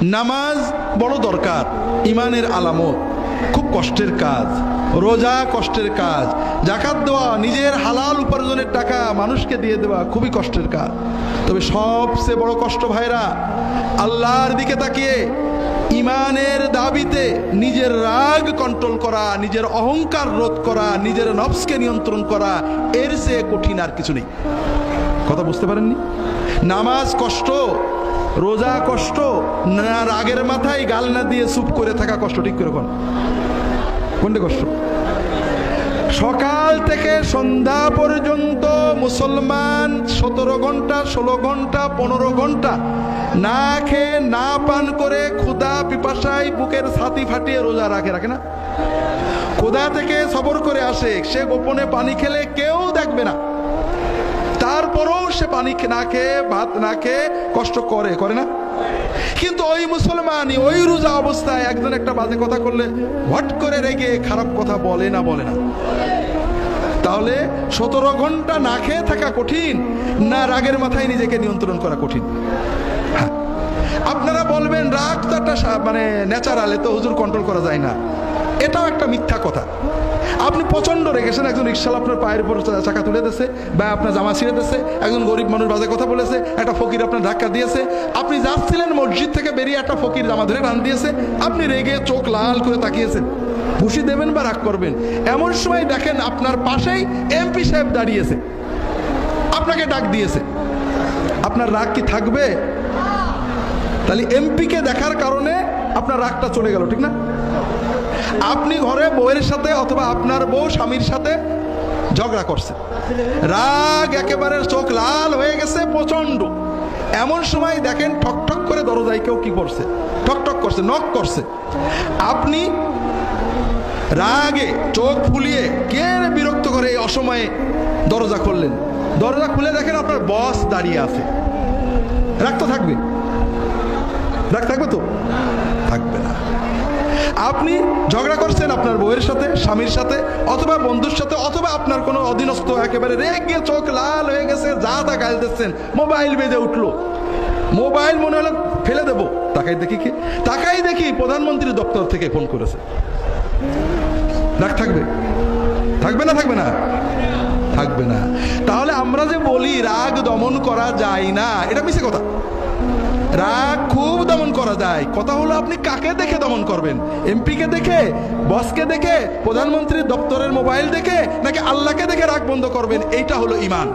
নামাজ বড় দরকার, ইমানের আলামত, খুব কষ্টের কাজ। রোজা কষ্টের কাজ, যাকাত দেওয়া, নিজের হালাল উপার্জনের টাকা মানুষকে দিয়ে দেওয়া খুবই কষ্টের কাজ। তবে সবচেয়ে বড় কষ্ট ভাইরা, আল্লাহর দিকে তাকিয়ে ইমানের দাবিতে নিজের রাগ কন্ট্রোল করা, নিজের অহংকার রোধ করা, নিজের নফসকে নিয়ন্ত্রণ করা, এর চেয়ে কঠিন আর কিছু নেই। কথা বুঝতে পারেননি? নামাজ কষ্ট, রোজা কষ্ট, না রাগের মাথায় গাল না দিয়ে চুপ করে থাকা কষ্ট। ঠিক করে কোনটা কষ্ট? সকাল থেকে সন্ধ্যা পর্যন্ত মুসলমান 17 ঘন্টা 16 ঘন্টা 15 ঘন্টা না খেয়ে না পান করে ক্ষুধা পিপাসায় বুকের ছাতি ফাটিয়ে রোজা রাখে না? ক্ষুধা থেকে সবর করে আসে, সে গোপনে পানি খেলে কেউ দেখবে না, তারপরও সে পানি না খেয়ে ভাত না খেয়ে কষ্ট করে না? কিন্তু ওই মুসলমানই ওই রোজা অবস্থায় একজন একটা বাজে কথা করলে হট করে রেগে খারাপ কথা বলে না? তাহলে 17 ঘন্টা না খেয়ে থাকা কঠিন, না রাগের মাথায় নিজেকে নিয়ন্ত্রণ করা কঠিন? হ্যাঁ, আপনারা বলবেন রাগ তো একটা মানে ন্যাচারাল, তো হুজুর কন্ট্রোল করা যায় না। এটাও একটা মিথ্যা কথা। আপনি প্রচন্ড রেগেছেন, একজন রিক্সাওয়ালা আপনার পায়ের উপর চাকা তুলে দিয়েছে বা আপনার জামা ছিঁড়ে দিয়েছে, একজন গরিব মানুষ বাজে কথা বলেছে, একটা ফকির আপনার ধাক্কা দিয়েছে, আপনি যাচ্ছিলেন মসজিদ থেকে বেরিয়ে একটা ফকির জামা ধরে টান দিয়েছে, আপনি রেগে চোখ লাল করে তাকিয়েছেন, ঘুষি দেবেন বা রাগ করবেন। এমন সময় দেখেন আপনার পাশেই এমপি সাহেব দাঁড়িয়েছে, আপনাকে ডাক দিয়েছে, আপনার রাগ কি থাকবে? তাহলে এমপিকে দেখার কারণে আপনার রাগটা চলে গেল, ঠিক না? আপনি ঘরে বউয়ের সাথে অথবা আপনার বউ স্বামীর সাথে ঝগড়া করছে, রাগ একেবারে চোখ লাল হয়ে গেছে প্রচন্ড। এমন সময় দেখেন ঠকঠক করে দরজায় কেউ কি করছে, ঠকঠক করছে, নক করছে। আপনি রাগে চোখ ফুলিয়ে কে বিরক্ত করে এই অসময়ে দরজা খুললেন, দরজা খুলে দেখেন আপনার বস দাঁড়িয়ে আছে, রাগ তো থাকবে? রাগ থাকবে তো? থাকবে না। আপনি ঝগড়া করছেন আপনার বউয়ের সাথে, স্বামীর সাথে, অথবা বন্ধুর সাথে, অথবা আপনার কোনো অধীনস্থ একেবারে রেগে চোখ লাল হয়ে গেছে, যা তা গাল দিচ্ছেন, মোবাইল বেজে উঠলো, মোবাইল মনে হলো ফেলে দেবো, তাকাই দেখি প্রধানমন্ত্রী দপ্তর থেকে ফোন করেছে। রাগ থাকবে? থাকবে না? থাকবে না? থাকবে না। তাহলে আমরা যে বলি রাগ দমন করা যায় না, এটা মিছে কথা। রাগ খুব দমন করা যায়। কথা হলো আপনি কাকে দেখে দমন করবেন? এমপিকে দেখে, বসকে দেখে, প্রধানমন্ত্রীর দপ্তরের মোবাইল দেখে, নাকি আল্লাহকে দেখে রাগ বন্ধ করবেন? এইটা হলো ঈমান।